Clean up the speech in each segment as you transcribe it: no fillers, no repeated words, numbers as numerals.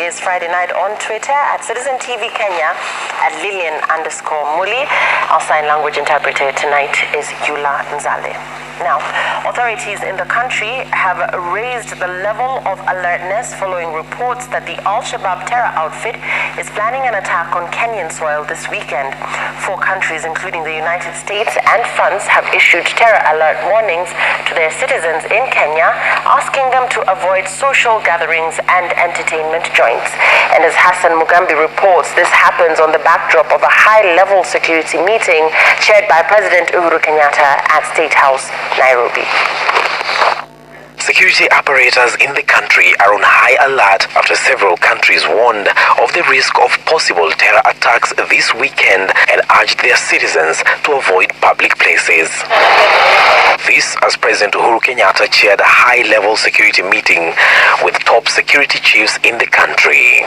is Friday night on Twitter at Citizen TV Kenya at Lillian_Muli. Our sign language interpreter tonight is Yula Nzale. Now, authorities in the country have raised the level of alertness following reports that the Al-Shabaab terror outfit is planning an attack on Kenyan soil this weekend. 4 countries, including the United States and France, have issued terror alert warnings to their citizens in Kenya, asking them to avoid social gatherings and entertainment joints. And as Hassan Mugambi reports, this happens on the backdrop of a high-level security meeting chaired by President Uhuru Kenyatta at State House, Nairobi. Security apparatus in the country are on high alert after several countries warned of the risk of possible terror attacks this weekend and urged their citizens to avoid public places. This as President Uhuru Kenyatta chaired a high-level security meeting with top security chiefs in the country.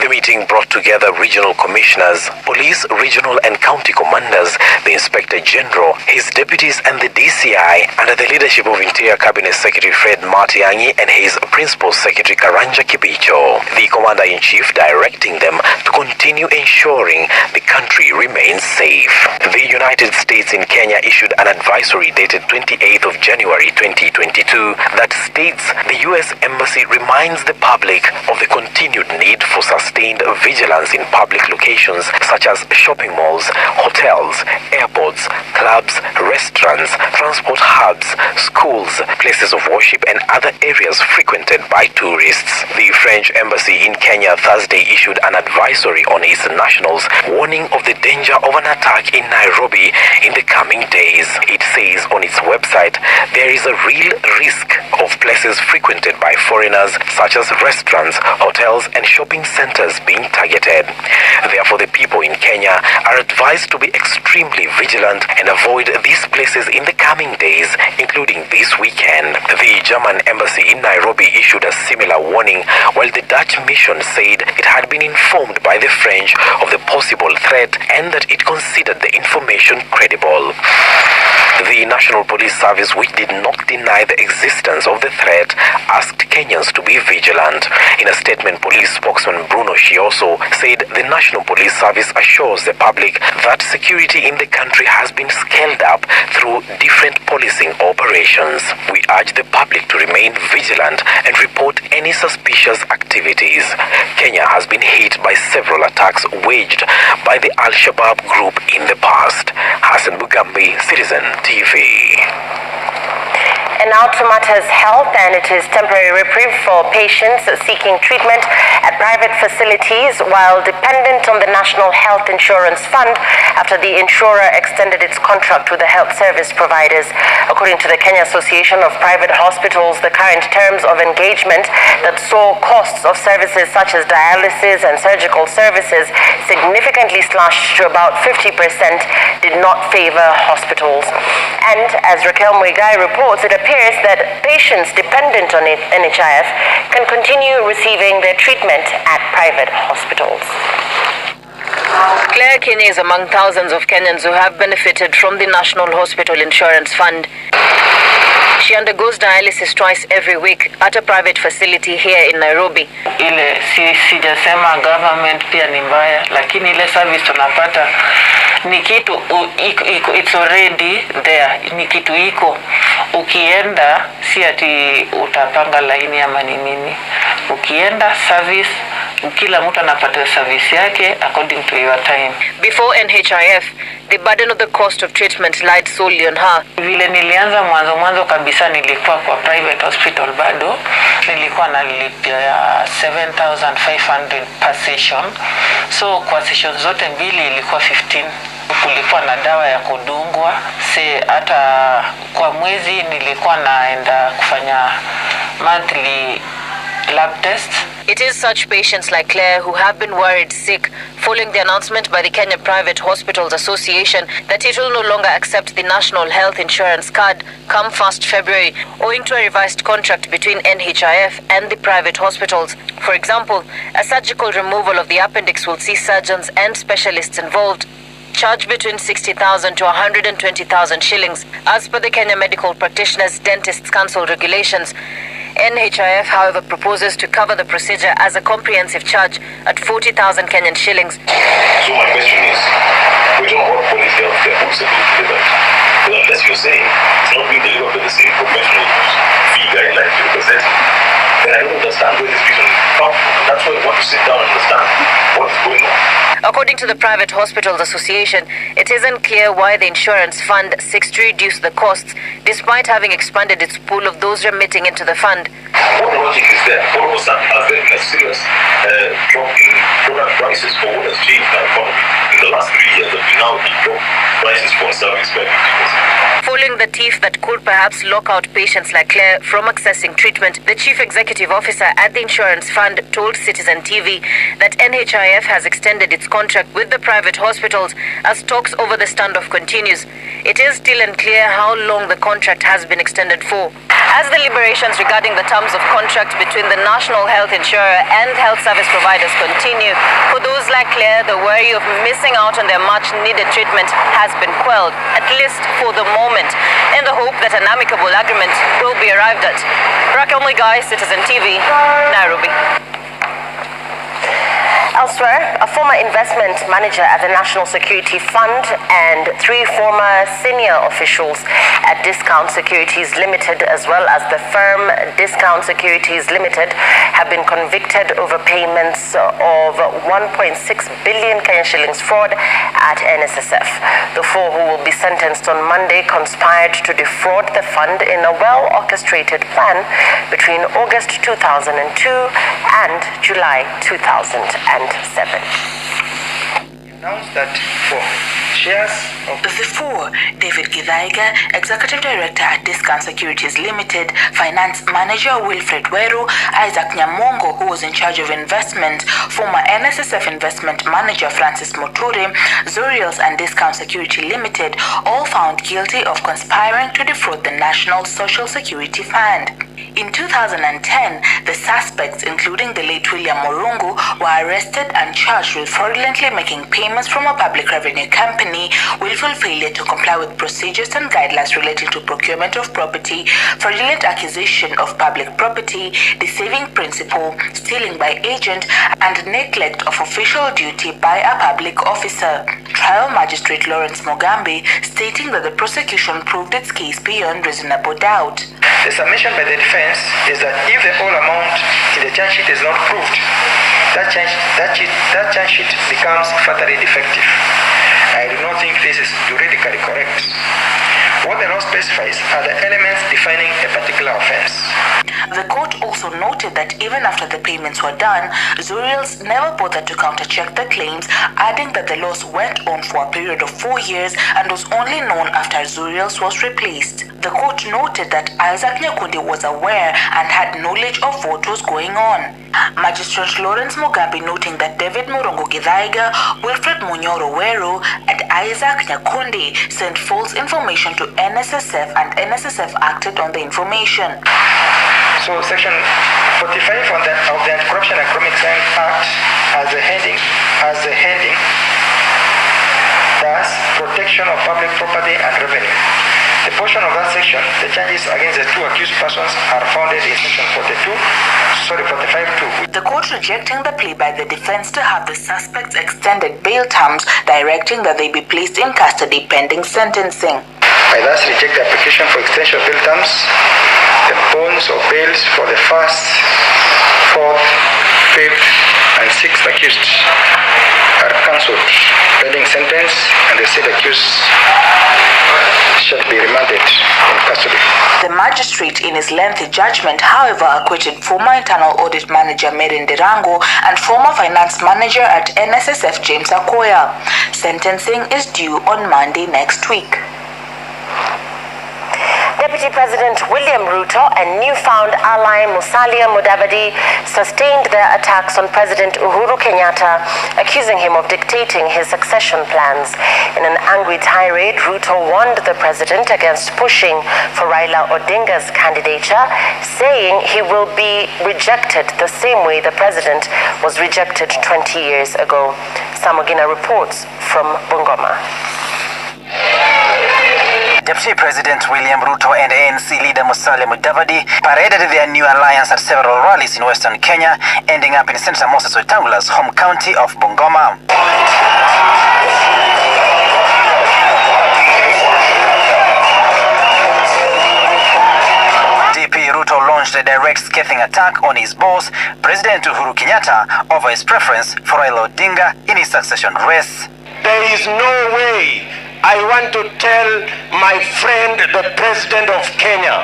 The meeting brought together regional commissioners, police, regional and county commanders, the Inspector General, his deputies and the DCI under the leadership of Interior Cabinet Secretary Fred Matiang'i and his Principal Secretary Karanja Kibicho, the Commander-in-Chief directing them to continue ensuring the country remains safe. The United States in Kenya issued an advisory dated 28th of January 2022 that states the U.S. Embassy reminds the public of the continued need for sustained vigilance in public locations such as shopping malls, hotels, airports, clubs, restaurants, transport hubs, schools, places of worship and other areas frequented by tourists. The French Embassy in Kenya Thursday issued an advisory on its nationals warning of the danger of an attack in Nairobi in the coming days. It says on its website there is a real risk of places frequented by foreigners such as restaurants, hotels and shopping centers being targeted. Therefore, the people in Kenya are advised to be extremely vigilant and avoid these places in the coming days, including this weekend. The German embassy in Nairobi issued a similar warning, while the Dutch mission said it had been informed by the French of the possible threat and that it considered the information credible. The National Police Service, which did not deny the existence of the threat, asked Kenyans to be vigilant. In a statement, police spokesman Bruno Shioso said the National Police Service assures the public that security in the country has been scaled up through different policing operations. We urge the public to remain vigilant and report any suspicious activities. Kenya has been hit by several attacks waged by the Al-Shabaab group in the past. Hassan Mugambi, Citizen TV. And now to matters health, and it is temporary reprieve for patients seeking treatment at private facilities while dependent on the National Health Insurance Fund after the insurer extended its contract with the health service providers. According to the Kenya Association of Private Hospitals, the current terms of engagement that saw costs of services such as dialysis and surgical services significantly slashed to about 50% did not favor hospitals. And as Raquel Muigai reports, it appears that patients dependent on NHIF can continue receiving their treatment at private hospitals. Claire Kinney is among thousands of Kenyans who have benefited from the National Hospital Insurance Fund. She undergoes dialysis twice every week at a private facility here in Nairobi. Ile sijasema government pia ni mbaya, lakini ile service tunapata ni kitu it's already there, ni kitu iko. Ukienda si ati utapanga laini ama ni nini. Ukienda service, kila mtu anapata service yake according to your time. Before NHIF, the burden of the cost of treatment lied solely on her. Vile nilianza mwanzo kabisa nilikuwa kwa private hospital bado, nilikuwa nalipia 7,500 per session. So kwa session zote mbili ilikuwa 15. Kulikuwa na dawa ya kudungwa. Hata kwa mwezi nilikuwa naenda kufanya monthly lab test. It is such patients like Claire who have been worried sick following the announcement by the Kenya Private Hospitals Association that it will no longer accept the National Health Insurance Card come 1st February, owing to a revised contract between NHIF and the private hospitals. For example, a surgical removal of the appendix will see surgeons and specialists involved charge between 60,000 to 120,000 shillings, as per the Kenya Medical Practitioners Dentists Council regulations. NHIF, however, proposes to cover the procedure as a comprehensive charge at 40,000 Kenyan shillings. So my question is, we don't know what quality healthcare books are being delivered. But unless you're saying it's not being delivered by the same professional fee guidelines you're presenting, then I don't understand where this reason comes from. And that's why I want to sit down and understand what is going on. According to the Private Hospitals Association, it isn't clear why the insurance fund seeks to reduce the costs, despite having expanded its pool of those remitting into the fund. What logic is there? What was that? Has there been a serious drop in product prices for what has changed in our economy in the last 3 years that we now can drop prices for service by 50%? Following the teeth that could perhaps lock out patients like Claire from accessing treatment, the Chief Executive Officer at the Insurance Fund told Citizen TV that NHIF has extended its contract with the private hospitals as talks over the standoff continues. It is still unclear how long the contract has been extended for. As deliberations regarding the terms of contract between the National Health Insurer and health service providers continue, for those like Claire, the worry of missing out on their much-needed treatment has been quelled, at least for the moment, in the hope that an amicable agreement will be arrived at. Raquel Muigai, Citizen TV, Nairobi. Elsewhere, a former investment manager at the National Security Fund and 3 former senior officials at Discount Securities Limited, as well as the firm Discount Securities Limited, have been convicted over payments of 1.6 billion Kenyan shillings fraud at NSSF. The 4 who will be sentenced on Monday conspired to defraud the fund in a well-orchestrated plan between August 2002 and July 2007. Announced that for shares of the 4, David Githaiga, Executive Director at Discount Securities Limited, Finance Manager Wilfred Weru, Isaac Nyamongo, who was in charge of investment, former NSSF Investment Manager Francis Muturi, Zuriels and Discount Security Limited, all found guilty of conspiring to defraud the National Social Security Fund. In 2010, the suspects, including the late William Murungu, were arrested and charged with fraudulently making payments from a public revenue company, willful failure to comply with procedures and guidelines relating to procurement of property, fraudulent acquisition of public property, deceiving principal, stealing by agent, and neglect of official duty by a public officer. Trial Magistrate Lawrence Mugambi stating that the prosecution proved its case beyond reasonable doubt. the submission by the defense is that if the whole amount in the charge sheet is not proved, that charge sheet becomes fatally defective. I do not think this is juridically correct. What the law specifies are the elements defining a particular offense. The court also noted that even after the payments were done, Zuriels never bothered to countercheck the claims, adding that the loss went on for a period of 4 years and was only known after Zuriels was replaced. The court noted that Isaac Nyakundi was aware and had knowledge of what was going on. Magistrate Lawrence Mugambi noting that David Murungu Githaiga, Wilfred Munyoro Weru, and Isaac Nyakundi sent false information to NSSF and NSSF acted on the information. So Section 45 of the Anti-Corruption and Economic Crime Act has a heading, thus protection of public property and revenue. The portion of that section, the charges against the 2 accused persons are founded in Section 45(2). The court rejecting the plea by the defense to have the suspects extended bail terms, directing that they be placed in custody pending sentencing. I thus reject the application for extension of bail terms. The bonds or bails for the 1st, 4th, 5th, and 6th accused are cancelled pending sentence, and the said accused shall be remanded in custody. The magistrate in his lengthy judgment, however, acquitted former internal audit manager Mary Ndirango and former finance manager at NSSF James Akoya. Sentencing is due on Monday next week. Deputy President William Ruto and newfound ally Musalia Mudavadi sustained their attacks on President Uhuru Kenyatta, accusing him of dictating his succession plans. In an angry tirade, Ruto warned the president against pushing for Raila Odinga's candidature, saying he will be rejected the same way the president was rejected 20 years ago. Samogina reports from Bungoma. Deputy President William Ruto and ANC leader Musalia Mudavadi paraded their new alliance at several rallies in Western Kenya, ending up in Senator Moses Wetangula's home county of Bungoma. DP Ruto launched a direct scathing attack on his boss, President Uhuru Kenyatta, over his preference for Raila Odinga in his succession race. There is no way I want to tell my friend, the President of Kenya,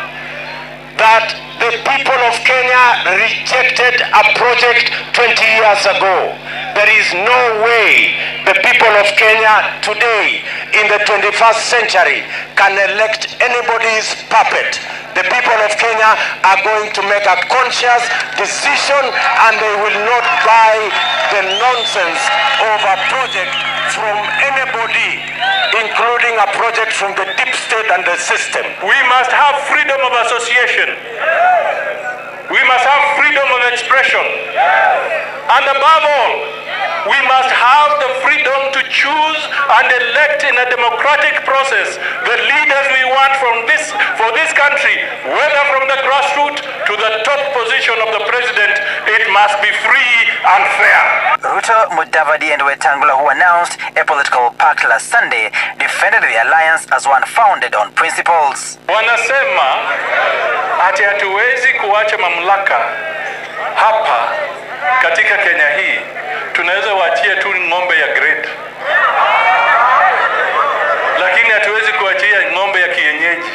that the people of Kenya rejected a project 20 years ago. There is no way the people of Kenya today, in the 21st century, can elect anybody's puppet. The people of Kenya are going to make a conscious decision, and they will not buy the nonsense of a project from anybody, including a project from the deep state and the system. We must have freedom of association. We must have freedom of expression. And above all, we must have the freedom to choose and elect in a democratic process the leaders we want for this country, whether from the grassroots to the top position of the president. It must be free and fair. Ruto, Mudavadi and Wetangula, who announced a political pact last Sunday, defended the alliance as one founded on principles. Wanasema ati hatuwezi kuacha mamlaka hapa katika Kenya hii. Tunaweza waachia tu ng'ombe ya grade, lakini hatuwezi kuachia ng'ombe ya kienyeji.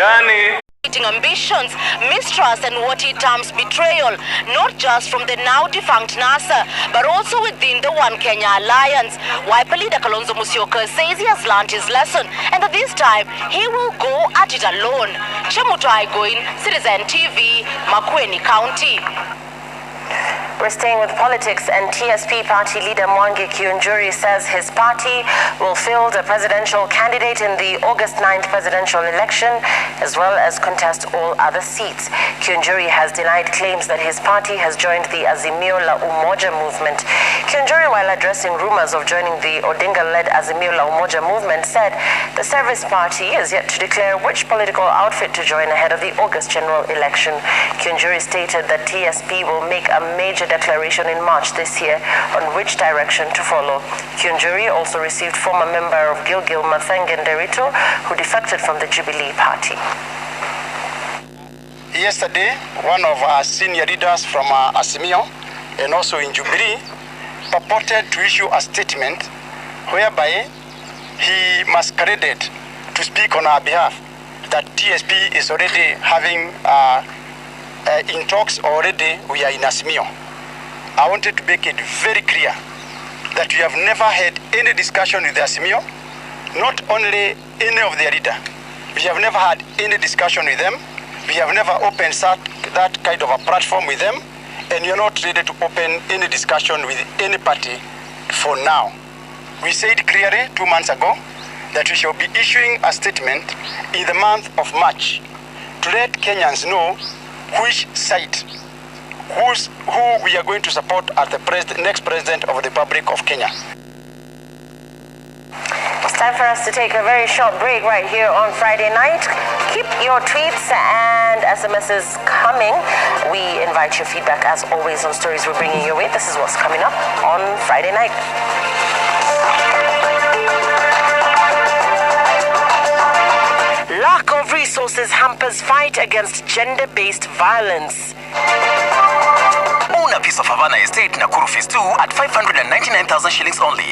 Yani ambitions, mistrust and what he terms betrayal, not just from the now defunct NASA, but also within the One Kenya Alliance. Wiper leader Kalonzo Musyoka says he has learned his lesson and that this time he will go at it alone. Chemuto Aigoin, Citizen TV, Makueni County. We're staying with politics, and TSP party leader Mwangi Kiunjuri says his party will field a presidential candidate in the August 9th presidential election, as well as contest all other seats. Kiunjuri has denied claims that his party has joined the Azimio la Umoja movement. Kiunjuri, while addressing rumors of joining the Odinga-led Azimio la Umoja movement, said the Service Party is yet to declare which political outfit to join ahead of the August general election. Kiunjuri stated that TSP will make a major declaration in March this year on which direction to follow. Kiunjuri also received former member of Gilgil Mathengen Derito, who defected from the Jubilee Party. Yesterday, one of our senior leaders from Azimio and also in Jubilee purported to issue a statement whereby he masqueraded to speak on our behalf that TSP is already having in talks already. We are in Azimio. I wanted to make it very clear that we have never had any discussion with the Azimio, not only any of their leader. We have never had any discussion with them. We have never opened that kind of a platform with them, and we are not ready to open any discussion with any party for now. We said clearly 2 months ago that we shall be issuing a statement in the month of March to let Kenyans know which side, who we are going to support as the next president of the Republic of Kenya. It's time for us to take a very short break right here on Friday night. Keep your tweets and SMSs coming. We invite your feedback as always on stories we're bringing your way. This is what's coming up on Friday night. Lack of resources hampers fight against gender-based violence. Own a piece of Havana Estate, Nakuru Phase 2 at 599,000 shillings only.